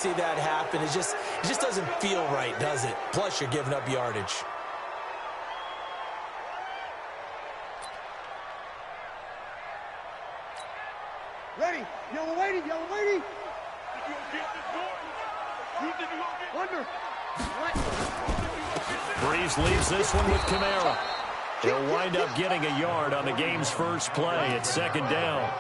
See that happen. It just doesn't feel right, does it? Plus, you're giving up yardage. Ready. Yellow waiting. Yellow waiting. Breeze leaves this one with Kamara. He'll wind up getting a yard on the game's first play. It's second down.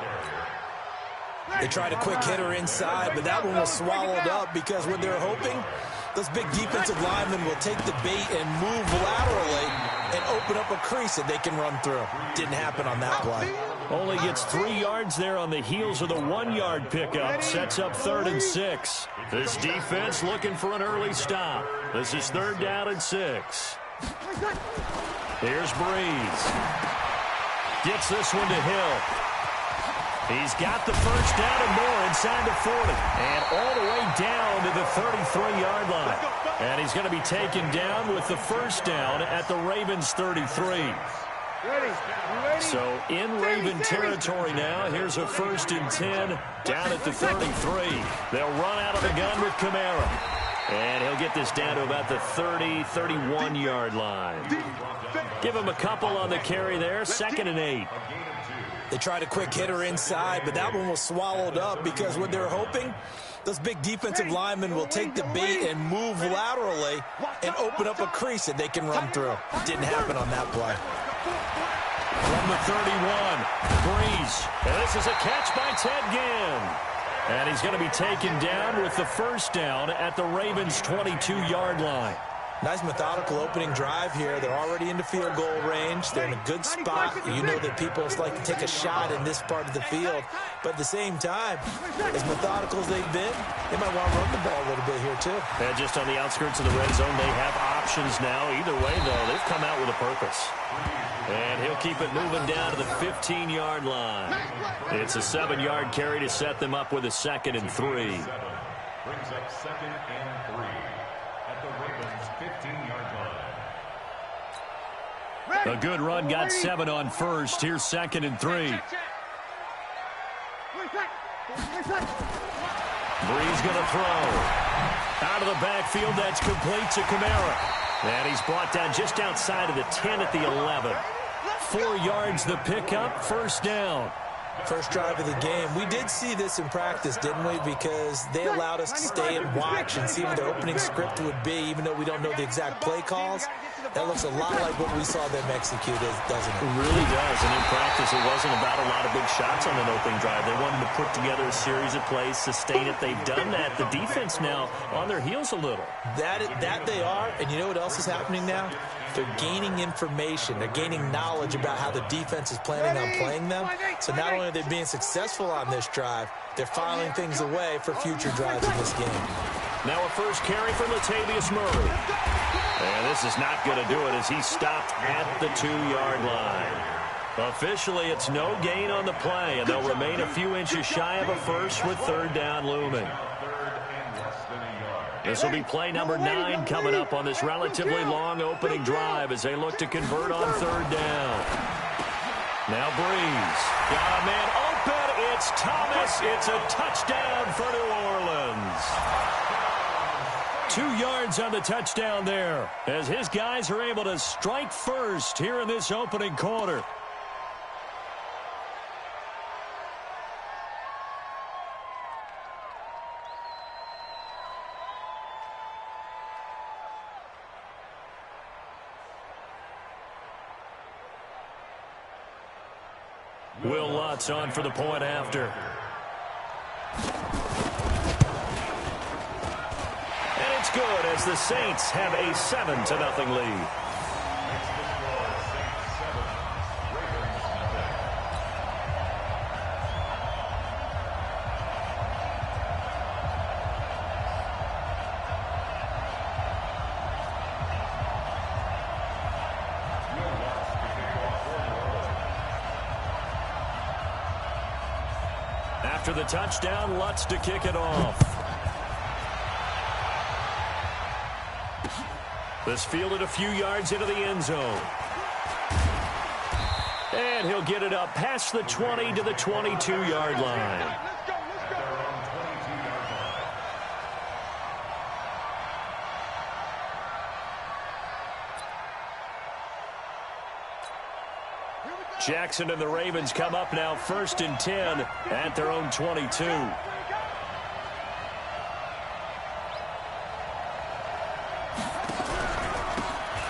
They tried a quick hitter inside, but that one was swallowed up because what they're hoping, those big defensive linemen will take the bait and move laterally and open up a crease that they can run through. Didn't happen on that play. Only gets 3 yards there on the heels of the 1-yard pickup. Sets up 3rd and 6. This defense looking for an early stop. This is 3rd down and 6. Here's Breeze. Gets this one to Hill. He's got the first down and more inside the 40. And all the way down to the 33-yard line. And he's going to be taken down with the first down at the Ravens' 33. So in Raven territory now. Here's a 1st and 10 down at the 33. They'll run out of the gun with Kamara. And he'll get this down to about the 30, 31-yard line. Give him a couple on the carry there. 2nd and 8. They tried a quick hitter inside, but that one was swallowed up because what they're hoping, those big defensive linemen will take the bait and move laterally and open up a crease that they can run through. Didn't happen on that play. From the 31, Breeze. And this is a catch by Ted Ginn. And he's going to be taken down with the first down at the Ravens' 22-yard line. Nice methodical opening drive here. They're already into field goal range. They're in a good spot. You know that people like to take a shot in this part of the field. But at the same time, as methodical as they've been, they might want to run the ball a little bit here too. And just on the outskirts of the red zone, they have options now. Either way, though, they've come out with a purpose. And he'll keep it moving down to the 15-yard line. It's a 7-yard carry to set them up with a 2nd and 3. Brings up 2nd and 3 at the Ravens' 15-yard line. A good run, got 7 on first. Here's 2nd and 3. Breeze going to throw. Out of the backfield, that's complete to Kamara. And he's brought down just outside of the 10 at the 11. 4 yards the pickup, first down. First drive of the game. We did see this in practice, didn't we? Because they allowed us to stay and watch and see what the opening script would be, even though we don't know the exact play calls. That looks a lot like what we saw them execute, doesn't it? It really does. And in practice, it wasn't about a lot of big shots on an opening drive. They wanted to put together a series of plays, sustain it. They've done that. The defense now on their heels a little. That they are. And you know what else is happening now? They're gaining information. They're gaining knowledge about how the defense is planning on playing them. So not only are they being successful on this drive, they're filing things away for future drives in this game. Now a first carry for Latavius Murray. And this is not going to do it as he's stopped at the 2-yard line. Officially, it's no gain on the play, and they'll remain a few inches shy of a first with 3rd down looming. This will be play number 9 coming up on this relatively long opening drive as they look to convert on 3rd down. Now Breeze. Got a man open. It's Thomas. It's a touchdown for New Orleans. 2 yards on the touchdown there as his guys are able to strike first here in this opening quarter. Will Lutz on for the point after. And it's good as the Saints have a 7-0 lead. After the touchdown, Lutz to kick it off. This fielded a few yards into the end zone. And he'll get it up past the 20 to the 22-yard line. Jackson and the Ravens come up now 1st and 10 at their own 22.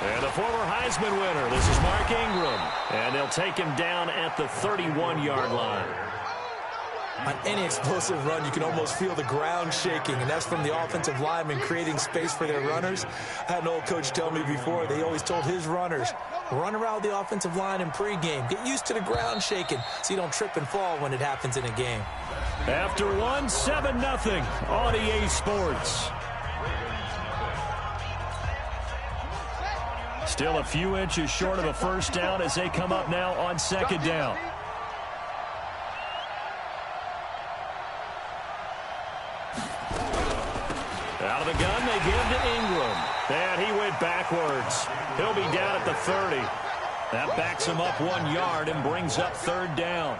And the former Heisman winner, this is Mark Ingram. And they'll take him down at the 31-yard line. On any explosive run, you can almost feel the ground shaking, and that's from the offensive linemen creating space for their runners. I had an old coach tell me before, they always told his runners, run around the offensive line in pregame. Get used to the ground shaking so you don't trip and fall when it happens in a game. After 7-0 on EA Sports. Still a few inches short of a first down as they come up now on 2nd down. Out of the gun, they give to Ingram. And he went backwards. He'll be down at the 30. That backs him up 1 yard and brings up 3rd down.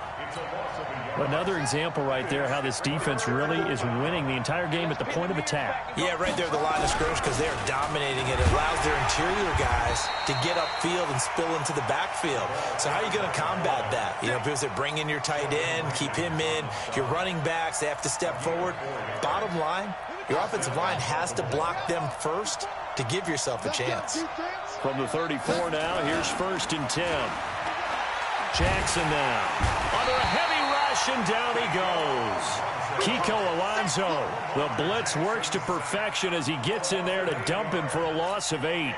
Another example right there how this defense really is winning the entire game at the point of attack. Yeah, right there at the line of scrimmage because they are dominating it. It allows their interior guys to get upfield and spill into the backfield. So how are you going to combat that? You know, because they bring in your tight end, keep him in. Your running backs, they have to step forward. Bottom line, your offensive line has to block them first to give yourself a chance. From the 34 now, here's 1st and 10. Jackson now under a heavy rush, and down he goes. Kiko Alonso, the blitz works to perfection as he gets in there to dump him for a loss of 8.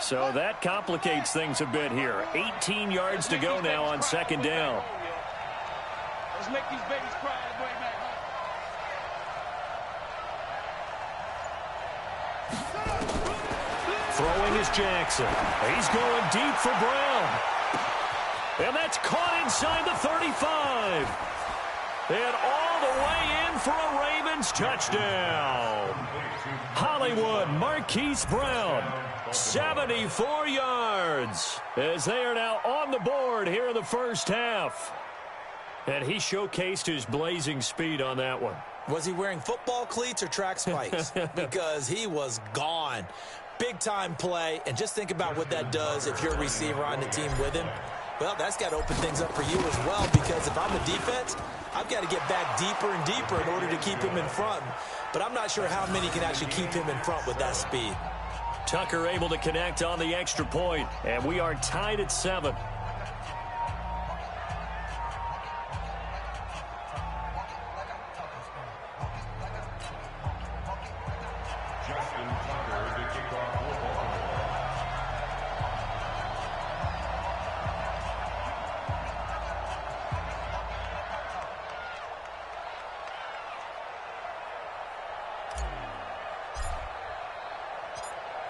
So that complicates things a bit here. 18 yards to go now on 2nd down. Let's make these babies cry on the way back. Throwing is Jackson. He's going deep for Brown. And that's caught inside the 35. And all the way in for a Ravens touchdown. Hollywood Marquise Brown, 74 yards, as they are now on the board here in the first half. And he showcased his blazing speed on that one. Was he wearing football cleats or track spikes? Because he was gone. Big-time play, and just think about what that does if you're a receiver on the team with him. Well, that's got to open things up for you as well, because if I'm a defense, I've got to get back deeper and deeper in order to keep him in front. But I'm not sure how many can actually keep him in front with that speed. Tucker able to connect on the extra point, and we are tied at 7.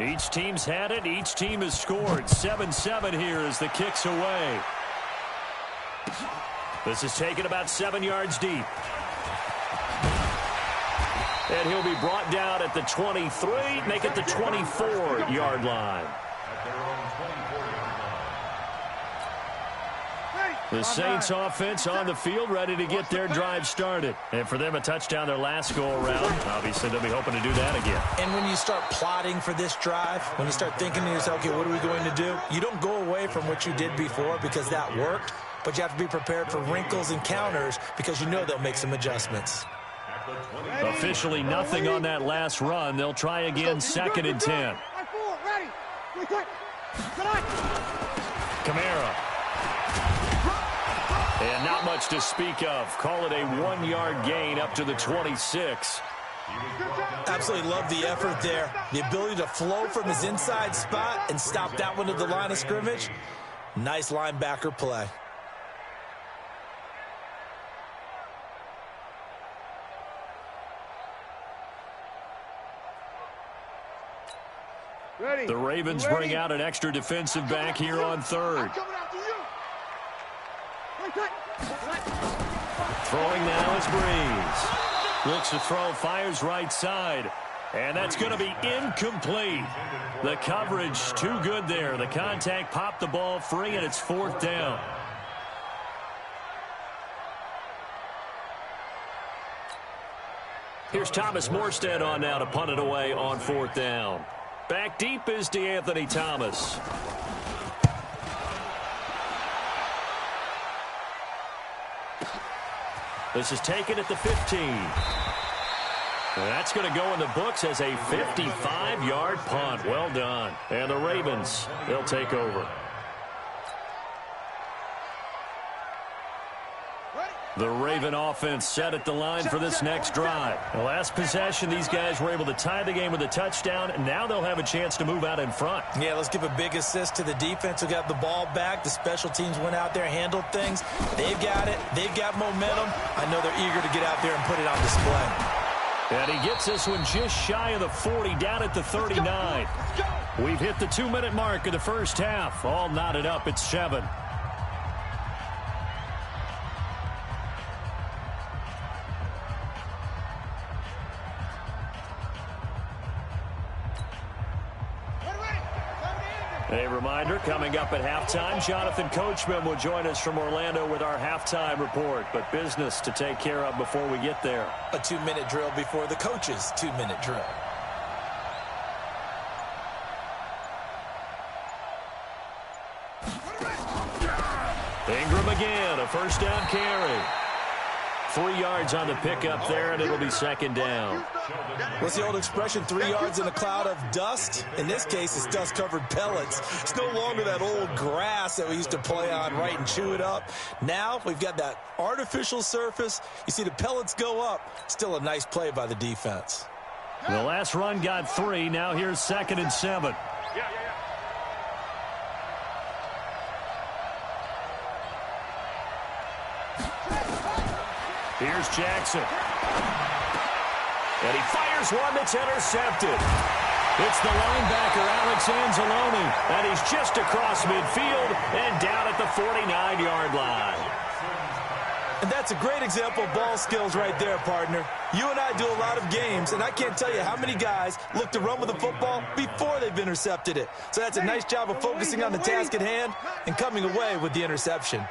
Each team's had it. Each team has scored. 7-7 here as the kick's away. This is taken about 7 yards deep. And he'll be brought down at the 23, make it the 24-yard line. The Saints offense on the field ready to get their drive started. And for them, a touchdown their last go-around. Obviously, they'll be hoping to do that again. And when you start plotting for this drive, when you start thinking to yourself, okay, what are we going to do? You don't go away from what you did before because that worked, but you have to be prepared for wrinkles and counters because you know they'll make some adjustments. Officially nothing on that last run. They'll try again, 2nd and 10. Kamara. And not much to speak of. Call it a 1-yard gain up to the 26. Absolutely love the effort there. The ability to flow from his inside spot and stop that one to the line of scrimmage. Nice linebacker play. The Ravens bring out an extra defensive back here on 3rd. Throwing now is Breeze. Looks to throw, fires right side. And that's going to be incomplete. The coverage too good there. The contact popped the ball free, and it's 4th down. Here's Thomas Morstead on now to punt it away on 4th down. Back deep is DeAnthony Thomas. This is taken at the 15. That's going to go in the books as a 55-yard punt. Well done. And the Ravens, they'll take over. The Raven offense set at the line for this next drive. The last possession, these guys were able to tie the game with a touchdown, and now they'll have a chance to move out in front. Yeah, let's give a big assist to the defense who got the ball back. The special teams went out there, handled things. They've got it. They've got momentum. I know they're eager to get out there and put it on display. And he gets this one just shy of the 40, down at the 39. We've hit the 2-minute mark of the first half. All knotted up at 7. A reminder, coming up at halftime, Jonathan Coachman will join us from Orlando with our halftime report. But business to take care of before we get there. A 2-minute drill before the coach's 2-minute drill. Ingram again, a first down carry. 3 yards on the pickup there, and it'll be second down. What's the old expression, 3 yards in a cloud of dust? In this case, it's dust-covered pellets. It's no longer that old grass that we used to play on, right, and chew it up. Now we've got that artificial surface. You see the pellets go up. Still a nice play by the defense. The last run got 3. Now here's 2nd and 7. Here's Jackson. And he fires one that's intercepted. It's the linebacker, Alex Anzalone, and he's just across midfield and down at the 49-yard line. And that's a great example of ball skills right there, partner. You and I do a lot of games, and I can't tell you how many guys look to run with the football before they've intercepted it. So that's a nice job of focusing on the task at hand and coming away with the interception.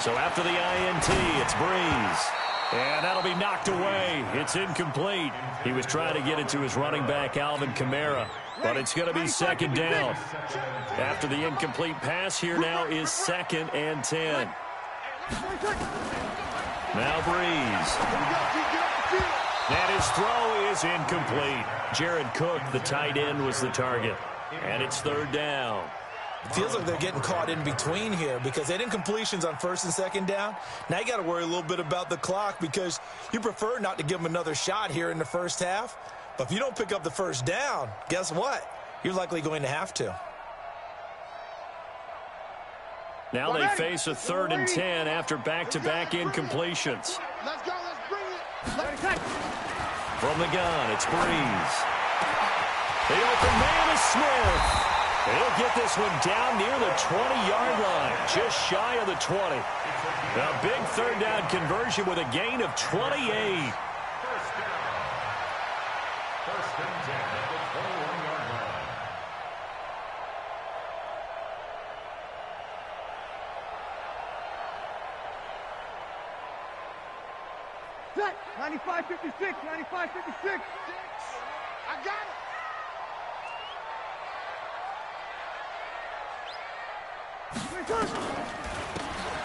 So after the INT, it's Breeze. And that'll be knocked away. It's incomplete. He was trying to get it to his running back, Alvin Kamara. But it's going to be second down. After the incomplete pass, here now is 2nd and 10. Now Breeze. And his throw is incomplete. Jared Cook, the tight end, was the target. And it's 3rd down. It feels like they're getting caught in between here because they had incompletions on 1st and 2nd down. Now you got to worry a little bit about the clock because you prefer not to give them another shot here in the first half. But if you don't pick up the 1st down, guess what? You're likely going to have to. Now they face a 3rd and 10 after back-to-back incompletions. Let's go. Let's bring it. From the gun, it's Breeze. The open man is Smith. He'll get this one down near the 20-yard line, just shy of the 20. A big 3rd down conversion with a gain of 28. First and 10 at the 21-yard line. Set. 95-56. 95-56. I got it.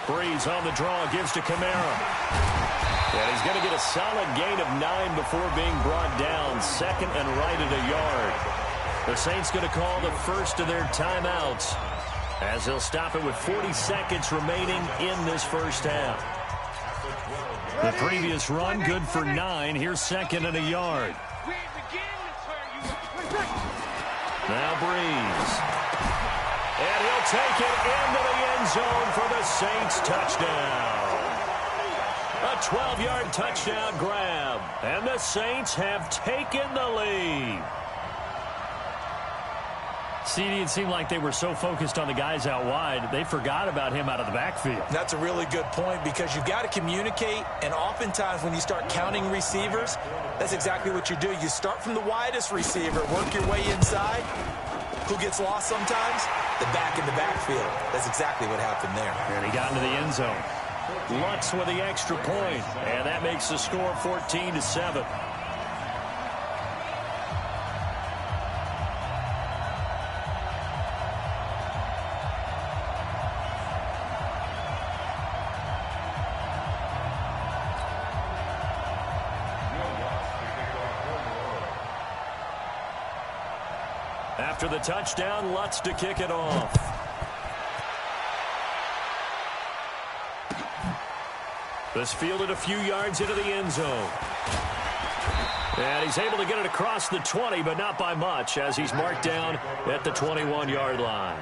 Breeze on the draw, gives to Kamara. And he's going to get a solid gain of 9 before being brought down. 2nd and right at a yard. The Saints going to call the first of their timeouts as they'll stop it with 40 seconds remaining in this first half. The previous run good for 9. Here's 2nd and a yard. Now Breeze. And he'll take it into the end zone for the Saints touchdown. A 12-yard touchdown grab. And the Saints have taken the lead. CD, it seemed like they were so focused on the guys out wide, they forgot about him out of the backfield. That's a really good point because you've got to communicate, and oftentimes when you start counting receivers, that's exactly what you do. You start from the widest receiver, work your way inside. Who gets lost sometimes? The back in the backfield. That's exactly what happened there. And he got into the end zone. Lutz with the extra point, and that makes the score 14-7. After the touchdown, Lutz to kick it off. This fielded a few yards into the end zone. And he's able to get it across the 20, but not by much, as he's marked down at the 21-yard line.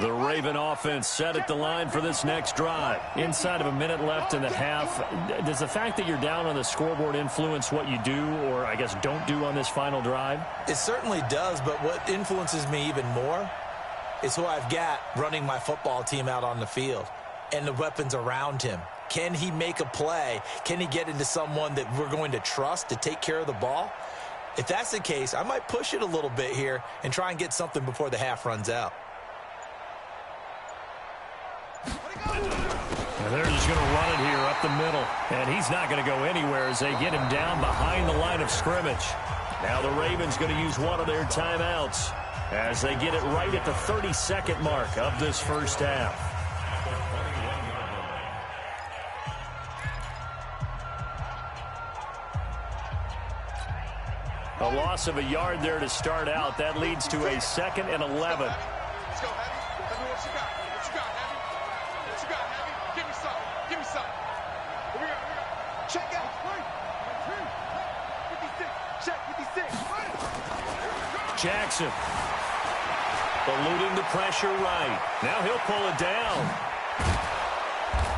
The Raven offense set at the line for this next drive. Inside of a minute left in the half, does the fact that you're down on the scoreboard influence what you do, or I guess don't do on this final drive? It certainly does, but what influences me even more is who I've got running my football team out on the field and the weapons around him. Can he make a play? Can he get into someone that we're going to trust to take care of the ball? If that's the case, I might push it a little bit here and try and get something before the half runs out. And they're just going to run it here up the middle. And he's not going to go anywhere as they get him down behind the line of scrimmage. Now the Ravens going to use one of their timeouts as they get it right at the 30-second mark of this first half. A loss of a yard there to start out. That leads to a 2nd and 11. Let's go, Heavy. Tell me what you got. What you got, Heavy? What you got, Heavy? Give me something. Give me something. Here we go. Check out. 56. Check 56. Jackson eluding the pressure right. Now he'll pull it down.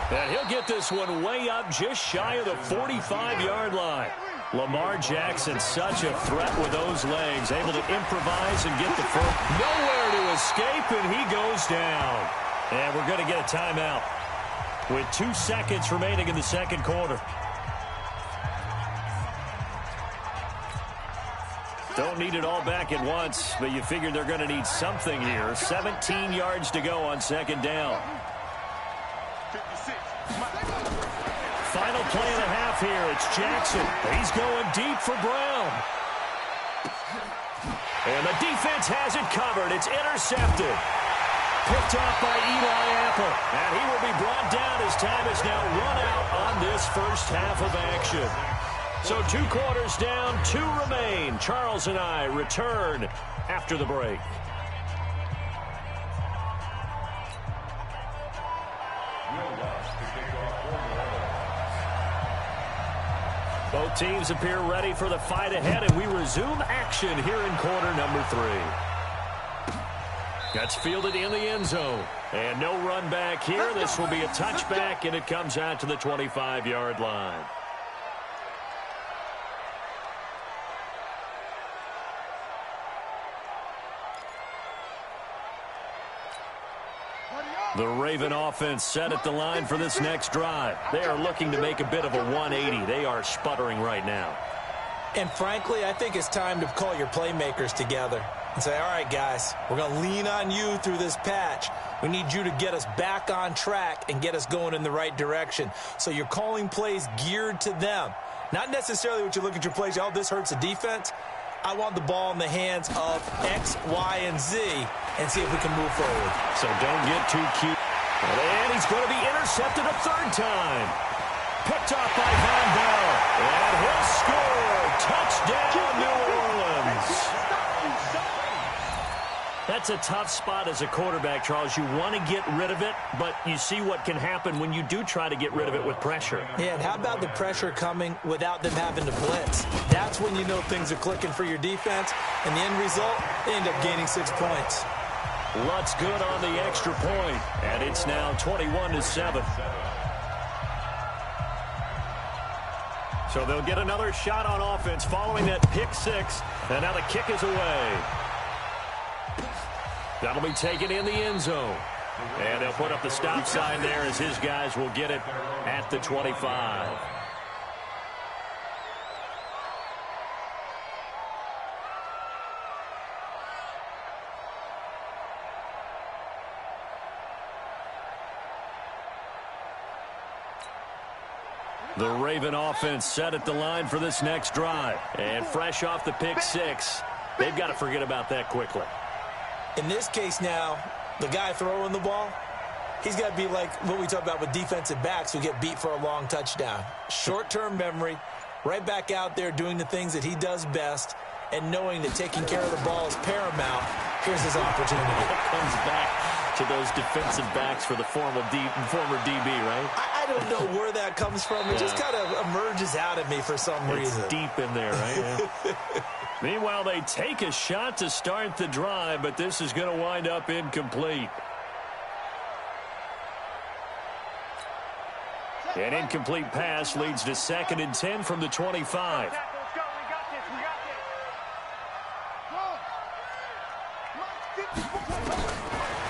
And he'll get this one way up just shy of the 45-yard line. Lamar Jackson, such a threat with those legs, able to improvise and get the first. Nowhere to escape, and he goes down. And we're going to get a timeout with 2 seconds remaining in the second quarter. Don't need it all back at once, but you figure they're going to need something here. 17 yards to go on second down. 56. Final play and a half here. It's Jackson. He's going deep for Brown. And the defense has it covered. It's intercepted. Picked off by Eli Apple. And he will be brought down as time is now run out on this first half of action. So 2 quarters down, 2 remain. Charles and I return after the break. Both teams appear ready for the fight ahead, and we resume action here in quarter number 3. That's fielded in the end zone. And no run back here. This will be a touchback, and it comes out to the 25-yard line. The Raven offense set at the line for this next drive. They are looking to make a bit of a 180. They are sputtering right now. And frankly, I think it's time to call your playmakers together and say, all right, guys, we're going to lean on you through this patch. We need you to get us back on track and get us going in the right direction. So you're calling plays geared to them. Not necessarily what you look at your plays, oh, this hurts the defense. I want the ball in the hands of X, Y, and Z and see if we can move forward. So don't get too cute. And he's going to be intercepted a 3rd time. Picked off by Von Bell. And he'll score. Touchdown, New Orleans. That's a tough spot as a quarterback, Charles. You want to get rid of it, but you see what can happen when you do try to get rid of it with pressure. Yeah, and how about the pressure coming without them having to blitz? That's when you know things are clicking for your defense, and the end result, they end up gaining 6 points. Lutz good on the extra point, and it's now 21-7. So they'll get another shot on offense following that pick 6, and now the kick is away. That'll be taken in the end zone. And they'll put up the stop sign there as his guys will get it at the 25. The Raven offense set at the line for this next drive. And fresh off the pick 6, they've got to forget about that quickly. In this case now, the guy throwing the ball, He's got to be like what we talk about with defensive backs who get beat for a long touchdown. Short-term memory, right back out there doing the things that he does best, and knowing that taking care of the ball is paramount. Here's his opportunity. It comes back to those defensive backs for the former DB, right? I don't know where that comes from. It just kind of emerges out of me for some reason. It's deep in there, right? Yeah. Meanwhile, they take a shot to start the drive, but this is going to wind up incomplete. An incomplete pass leads to 2nd and 10 from the 25.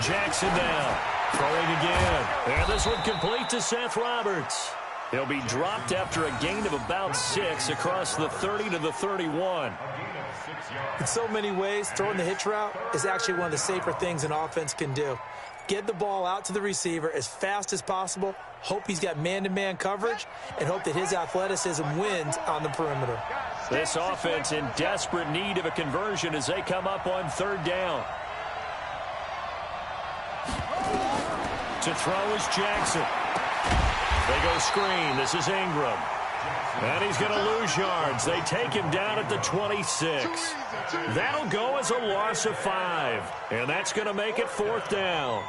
Jackson now, throwing again. And this one complete to Seth Roberts. He'll be dropped after a gain of about 6 across the 30 to the 31. In so many ways, throwing the hitch route is actually one of the safer things an offense can do. Get the ball out to the receiver as fast as possible, hope he's got man-to-man coverage, and hope that his athleticism wins on the perimeter. This offense in desperate need of a conversion as they come up on 3rd down. To throw is Jackson. They go screen. This is Ingram. And he's going to lose yards. They take him down at the 26. That'll go as a loss of 5. And that's going to make it 4th down.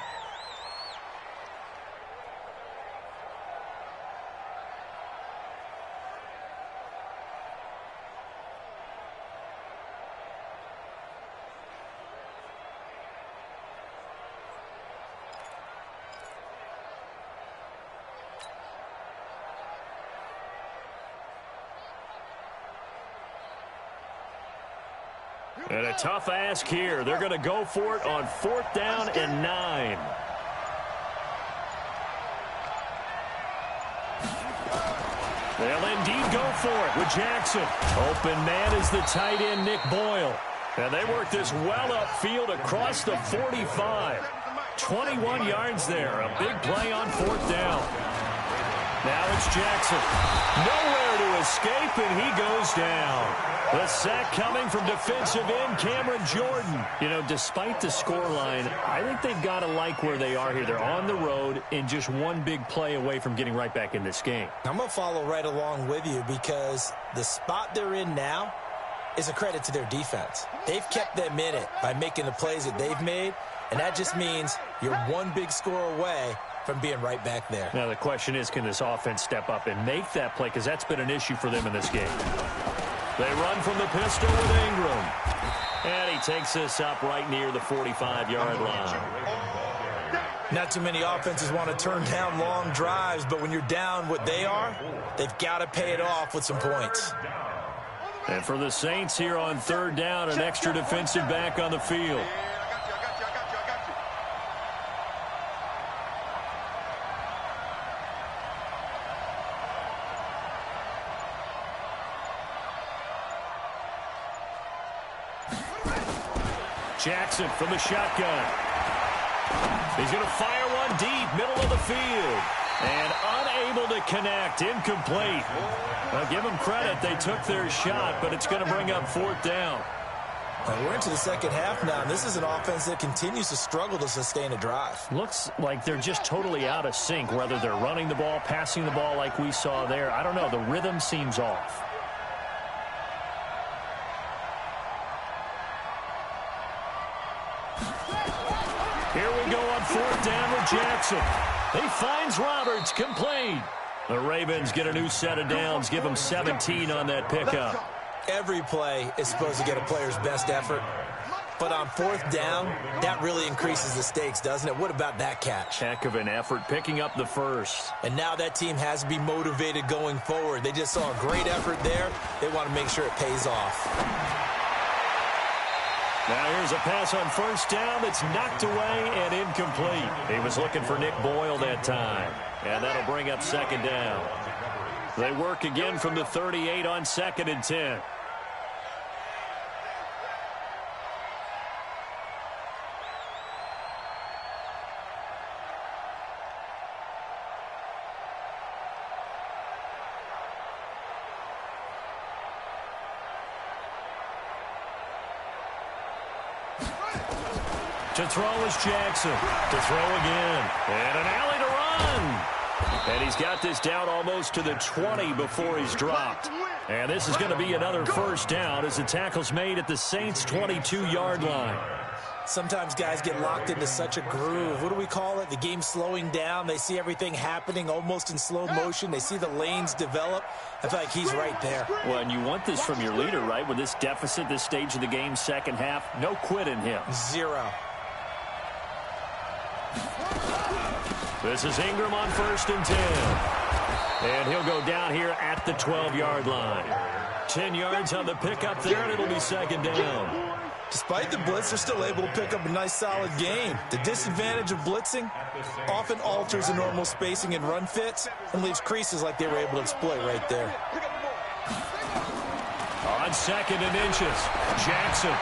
And a tough ask here. They're going to go for it on 4th down and 9. They'll indeed go for it with Jackson. Open man is the tight end, Nick Boyle. And they work this well upfield across the 45. 21 yards there. A big play on 4th down. Now it's Jackson. Nowhere to escape, and he goes down. The sack coming from defensive end Cameron Jordan. You know, despite the scoreline, I think they've got to like where they are here. They're on the road and just one big play away from getting right back in this game. I'm going to follow right along with you because the spot they're in now is a credit to their defense. They've kept them in it by making the plays that they've made, and that just means you're one big score away from being right back there. Now, the question is, can this offense step up and make that play? Because that's been an issue for them in this game. They run from the pistol with Ingram. And he takes this up right near the 45-yard line. Not too many offenses want to turn down long drives, but when you're down what they are, they've got to pay it off with some points. And for the Saints here on 3rd down, an extra defensive back on the field. Jackson from the shotgun. He's going to fire one deep, middle of the field. And unable to connect, incomplete. Well, give them credit, they took their shot, but it's going to bring up 4th down. We're into the second half now, and this is an offense that continues to struggle to sustain a drive. Looks like they're just totally out of sync, whether they're running the ball, passing the ball like we saw there. I don't know, the rhythm seems off. Here we go on 4th down with Jackson. He finds Roberts, complete. The Ravens get a new set of downs, give them 17 on that pickup. Every play is supposed to get a player's best effort, but on 4th down, that really increases the stakes, doesn't it? What about that catch? Heck of an effort, picking up the first. And now that team has to be motivated going forward. They just saw a great effort there. They want to make sure it pays off. Now here's a pass on 1st down that's knocked away and incomplete. He was looking for Nick Boyle that time. And that'll bring up 2nd down. They work again from the 38 on 2nd and 10. To throw is Jackson. To throw again. And an alley to run. And he's got this down almost to the 20 before he's dropped. And this is going to be another first down as the tackle's made at the Saints' 22-yard line. Sometimes guys get locked into such a groove. What do we call it? The game's slowing down. They see everything happening almost in slow motion. They see the lanes develop. I feel like he's right there. Well, and you want this from your leader, right? With this deficit, this stage of the game, second half, no quit in him. Zero. This is Ingram on 1st and 10. And he'll go down here at the 12-yard line. 10 yards on the pickup there, and it'll be second down. Despite the blitz, they're still able to pick up a nice, solid gain. The disadvantage of blitzing often alters the normal spacing and run fits and leaves creases like they were able to exploit right there. On 2nd and inches, Jackson.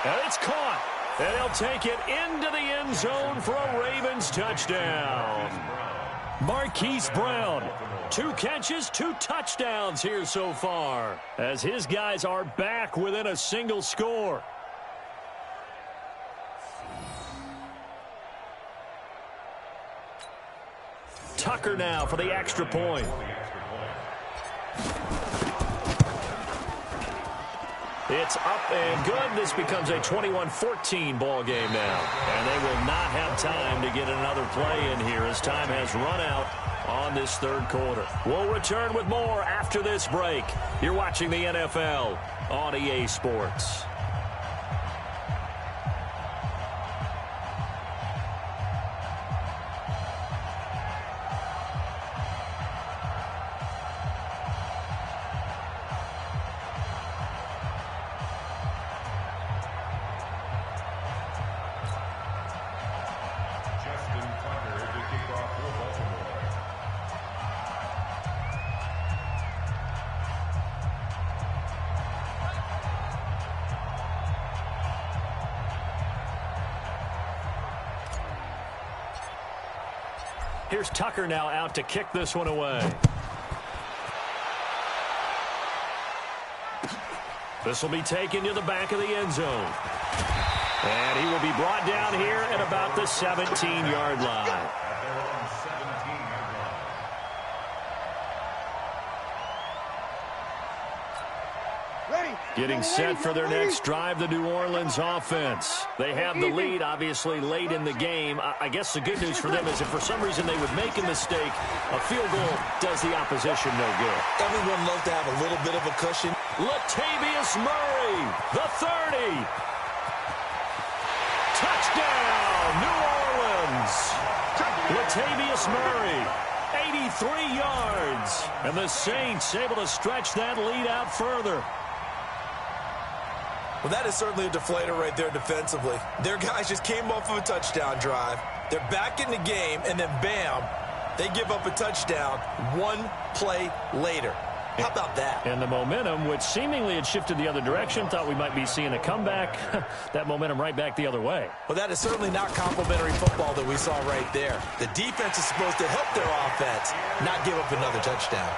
And it's caught. And they'll take it into the end zone for a Ravens touchdown. Marquise Brown, 2 catches, 2 touchdowns here so far, as his guys are back within a single score. Tucker now for the extra point. It's up and good. This becomes a 21-14 ball game now. And they will not have time to get another play in here as time has run out on this third quarter. We'll return with more after this break. You're watching the NFL on EA Sports. Here's Tucker now out to kick this one away. This will be taken to the back of the end zone. And he will be brought down here at about the 17-yard line. Getting set for their next drive, the New Orleans offense. They have the lead, obviously, late in the game. I guess the good news for them is if for some reason they would make a mistake, a field goal does the opposition no good. Everyone loves to have a little bit of a cushion. Latavius Murray, the 30. Touchdown, New Orleans. Latavius Murray, 83 yards. And the Saints able to stretch that lead out further. Well, that is certainly a deflator right there defensively. Their guys just came off of a touchdown drive. They're back in the game, and then bam, they give up a touchdown 1 play later. How about that? And the momentum, which seemingly had shifted the other direction, thought we might be seeing a comeback. That momentum right back the other way. Well, that is certainly not complimentary football that we saw right there. The defense is supposed to help their offense, not give up another touchdown.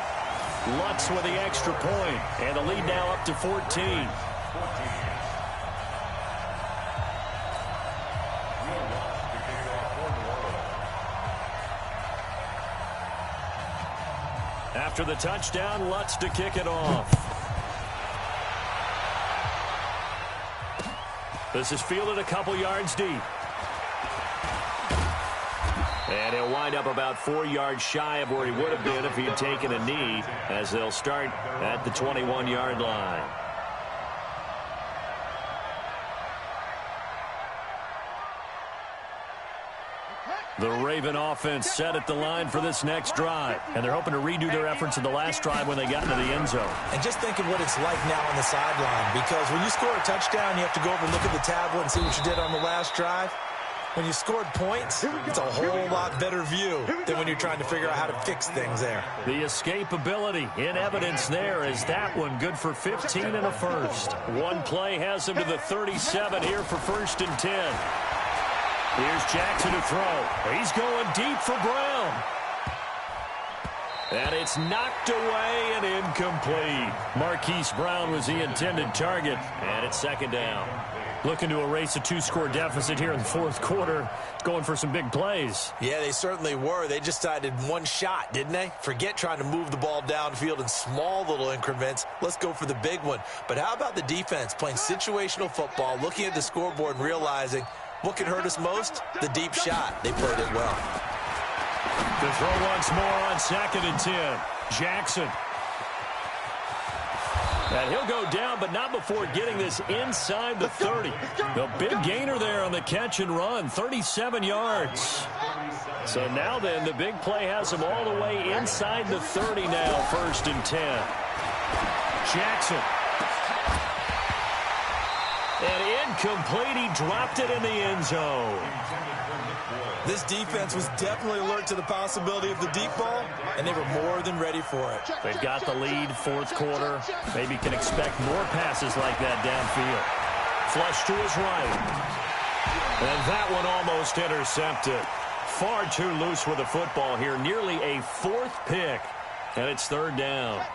Lutz with the extra point, and the lead now up to 14. After the touchdown, Lutz to kick it off. This is fielded a couple yards deep. And he'll wind up about 4 yards shy of where he would have been if he had taken a knee, as they'll start at the 21-yard line. The Raven offense set at the line for this next drive. And they're hoping to redo their efforts in the last drive when they got into the end zone. And just think of what it's like now on the sideline. Because when you score a touchdown, you have to go over and look at the tablet and see what you did on the last drive. When you scored points, it's a whole lot better view than when you're trying to figure out how to fix things there. The escapability in evidence there is that one good for 15 and a first. One play has him to the 37 here for 1st and 10. Here's Jackson to throw. He's going deep for Brown. And it's knocked away and incomplete. Marquise Brown was the intended target, and it's second down. Looking to erase a two-score deficit here in the fourth quarter. Going for some big plays. Yeah, they certainly were. They just decided one shot, didn't they? Forget trying to move the ball downfield in small little increments. Let's go for the big one. But how about the defense playing situational football, looking at the scoreboard and realizing what can hurt us most? The deep shot. They played it well. To throw once more on 2nd and 10. Jackson. And he'll go down, but not before getting this inside the 30. A big gainer there on the catch and run, 37 yards. So now then, the big play has him all the way inside the 30 now, 1st and 10. Jackson. And incomplete, he dropped it in the end zone. This defense was definitely alert to the possibility of the deep ball, and they were more than ready for it. They've got the lead, fourth quarter. Maybe can expect more passes like that downfield. Flush to his right. And that one almost intercepted. Far too loose with the football here. Nearly a 4th pick, and it's 3rd down.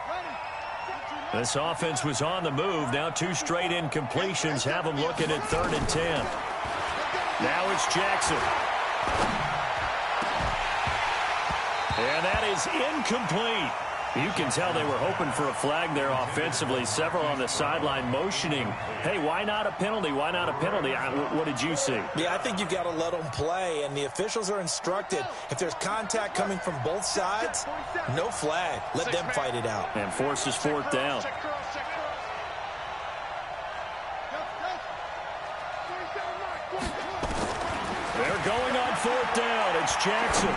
This offense was on the move. Now 2 straight incompletions have them looking at 3rd and 10. Now it's Jackson. And that is incomplete. You can tell they were hoping for a flag there offensively. Several on the sideline motioning, hey, why not a penalty? Why not a penalty? What did you see? Yeah, I think you've got to let them play, and the officials are instructed. If there's contact coming from both sides, no flag. Let them fight it out. And forces 4th down. They're going on 4th down. It's Jackson.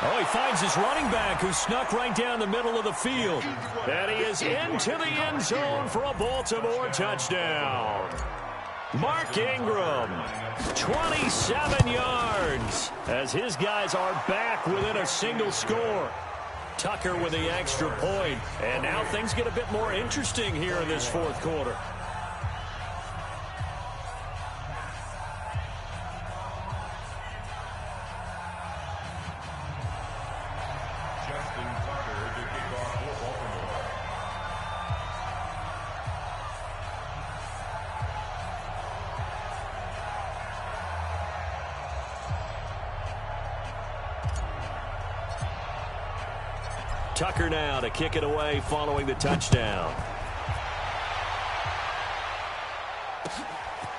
Oh, he finds his running back who snuck right down the middle of the field. And he is into the end zone for a Baltimore touchdown. Mark Ingram, 27 yards, as his guys are back within a single score. Tucker with the extra point. And now things get a bit more interesting here in this fourth quarter. Tucker now to kick it away following the touchdown.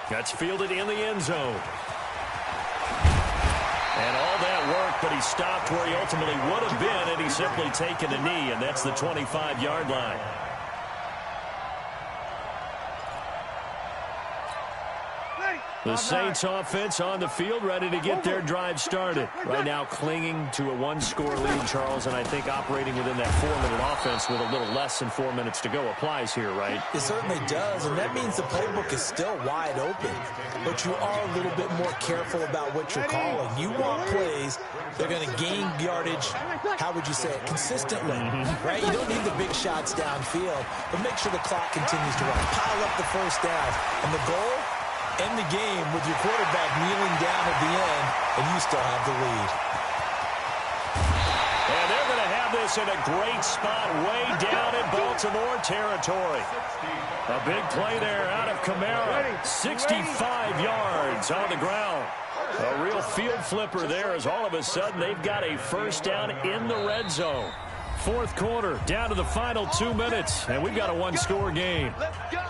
That's fielded in the end zone. And all that work, but he stopped where he ultimately would have been, and he's simply taken a knee, and that's the 25-yard line. The Saints offense on the field, ready to get their drive started. Right now clinging to a one-score lead, Charles, and I think operating within that 4-minute offense with a little less than 4 minutes to go applies here, right? It certainly does, and that means the playbook is still wide open. But you are a little bit more careful about what you're calling. You want plays they're going to gain yardage, how would you say it, consistently, right? You don't need the big shots downfield, but make sure the clock continues to run. Pile up the first down, and the goal? End the game with your quarterback kneeling down at the end, and you still have the lead. And they're going to have this in a great spot way down in Baltimore territory. A big play there out of Kamara. 65 yards on the ground. A real field flipper there as all of a sudden they've got a first down in the red zone. Fourth quarter, down to the final 2 minutes, and we've got a one-score game. Let's go.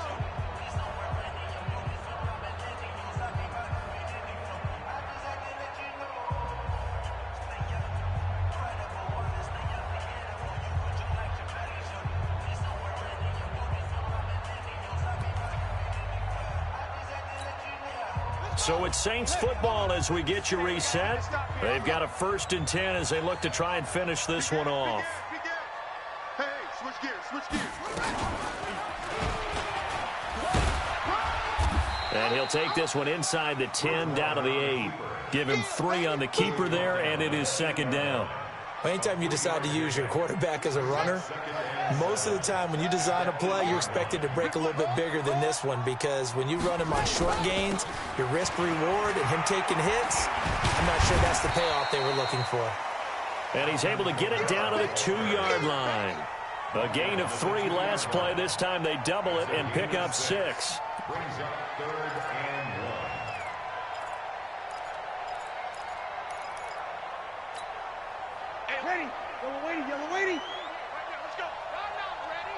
So it's Saints football as we get you reset. They've got a 1st and 10 as they look to try and finish this one off. Hey, switch gears. And he'll take this one inside the 10 down to the 8. Give him 3 on the keeper there, and it is second down. Anytime you decide to use your quarterback as a runner, most of the time when you design a play, you're expected to break a little bit bigger than this one, because when you run him on short gains, your risk reward and him taking hits, I'm not sure that's the payoff they were looking for. And he's able to get it down to the 2-yard line. A gain of 3 last play. This time they double it and pick up 6. Brings up 3rd and 1. Hey, ready. Yellow waiting, yellow waiting. Right now, let's go. Right now, ready.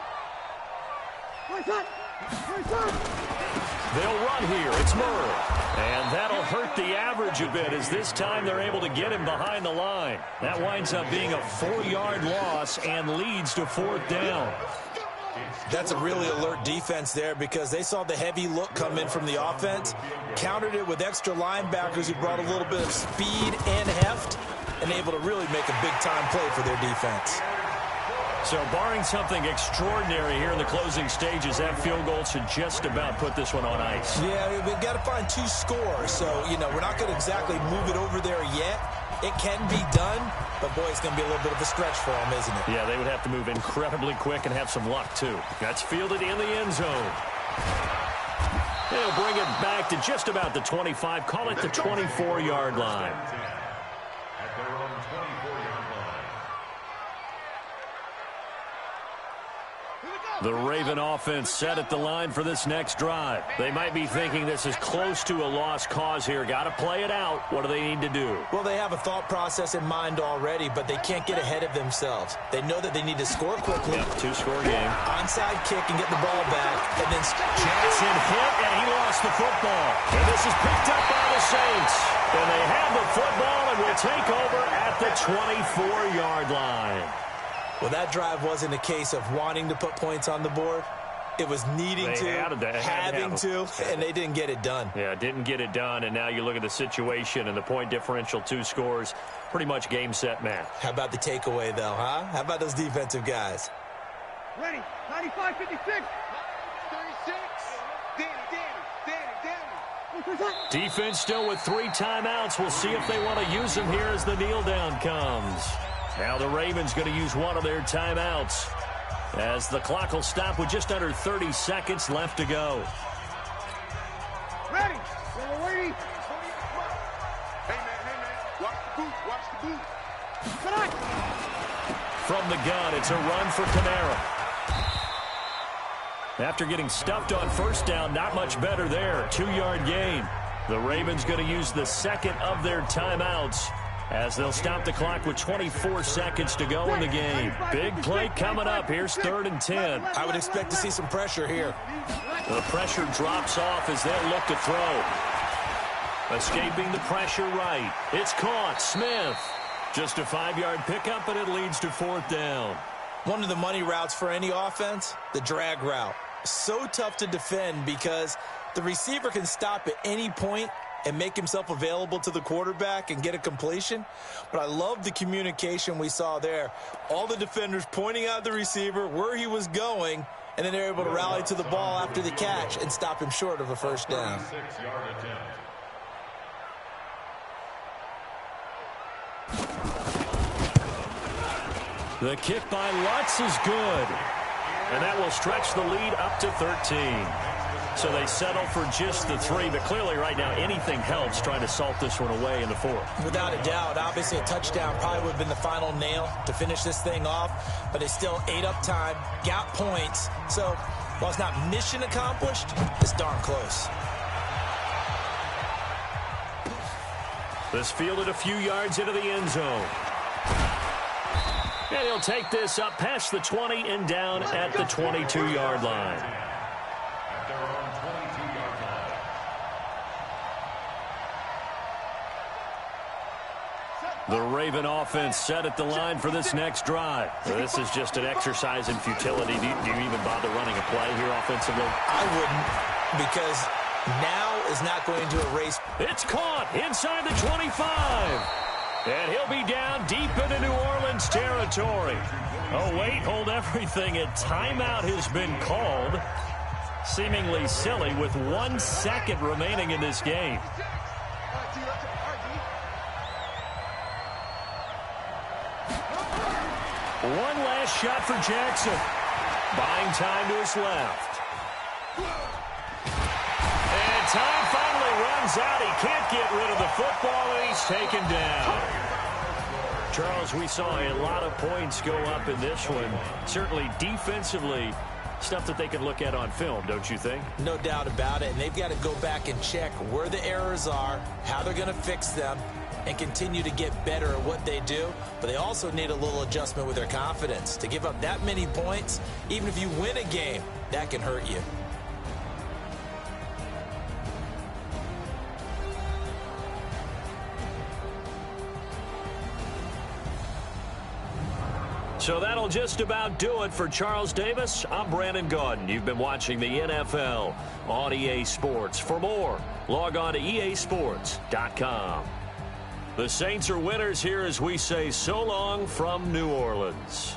They'll run here. It's Murray. And that'll hurt the average a bit as this time they're able to get him behind the line. That winds up being a 4-yard loss and leads to 4th down. That's a really alert defense there because they saw the heavy look come in from the offense, countered it with extra linebackers who brought a little bit of speed and heft, and able to really make a big-time play for their defense. So barring something extraordinary here in the closing stages, that field goal should just about put this one on ice. Yeah, we've got to find 2 scores. So, we're not going to exactly move it over there yet. It can be done, but, boy, it's going to be a little bit of a stretch for them, isn't it? Yeah, they would have to move incredibly quick and have some luck, too. That's fielded in the end zone. They'll bring it back to just about the 25. Call it the 24-yard line. At their own 24-yard line. The Raven offense set at the line for this next drive. They might be thinking this is close to a lost cause here. Got to play it out. What do they need to do? Well, they have a thought process in mind already, but they can't get ahead of themselves. They know that they need to score quickly. Yep, 2-score game. Onside kick and get the ball back. And then Jackson hit, and he lost the football. And this is picked up by the Saints. And they have the football and will take over at the 24-yard line. Well, that drive wasn't a case of wanting to put points on the board. It was needing to, having to, and they didn't get it done. Yeah, didn't get it done, and now you look at the situation and the point differential, 2 scores, pretty much game, set, match. How about the takeaway, though, huh? How about those defensive guys? Ready. 95, 56. 36. Danny. Defense still with 3 timeouts. We'll see if they want to use them here as the kneel down comes. Now the Ravens going to use one of their timeouts as the clock will stop with just under 30 seconds left to go. Ready. Yellow waiting. Hey, man. Watch the boot. From the gun, it's a run for Kamara. After getting stuffed on first down, not much better there. 2-yard gain. The Ravens going to use the second of their timeouts as they'll stop the clock with 24 seconds to go in the game. Big play coming up. Here's 3rd and 10. I would expect to see some pressure here. The pressure drops off as they'll look to throw. Escaping the pressure right. It's caught. Smith. Just a 5-yard pickup, and it leads to 4th down. One of the money routes for any offense, the drag route. So tough to defend because the receiver can stop at any point and make himself available to the quarterback and get a completion. But I love the communication we saw there. All the defenders pointing out the receiver, where he was going, and then they're able to rally to the ball after the catch and stop him short of a first down. 6-yard attempt. The kick by Lutz is good. And that will stretch the lead up to 13. So they settle for just the 3, but clearly right now anything helps trying to salt this one away in the 4th. Without a doubt, obviously a touchdown probably would have been the final nail to finish this thing off, but it's still ate up time, got points. So while it's not mission accomplished, it's darn close. This fielded a few yards into the end zone. And he'll take this up past the 20 and down at the 22-yard line. The Raven offense set at the line for this next drive. This is just an exercise in futility. Do you even bother running a play here offensively? I wouldn't, because now is not going to erase. It's caught inside the 25. And he'll be down deep into New Orleans territory. Oh, wait, hold everything. A timeout has been called. Seemingly silly with 1 second remaining in this game. One last shot for Jackson. Buying time to his left. And time finally runs out. He can't get rid of the football, and he's taken down. Charles, we saw a lot of points go up in this one. Certainly defensively, stuff that they can look at on film, don't you think? No doubt about it. And they've got to go back and check where the errors are, how they're going to fix them, and continue to get better at what they do. But they also need a little adjustment with their confidence. To give up that many points, even if you win a game, that can hurt you. So that'll just about do it for Charles Davis. I'm Brandon Gaudin. You've been watching the NFL on EA Sports. For more, log on to easports.com. The Saints are winners here as we say so long from New Orleans.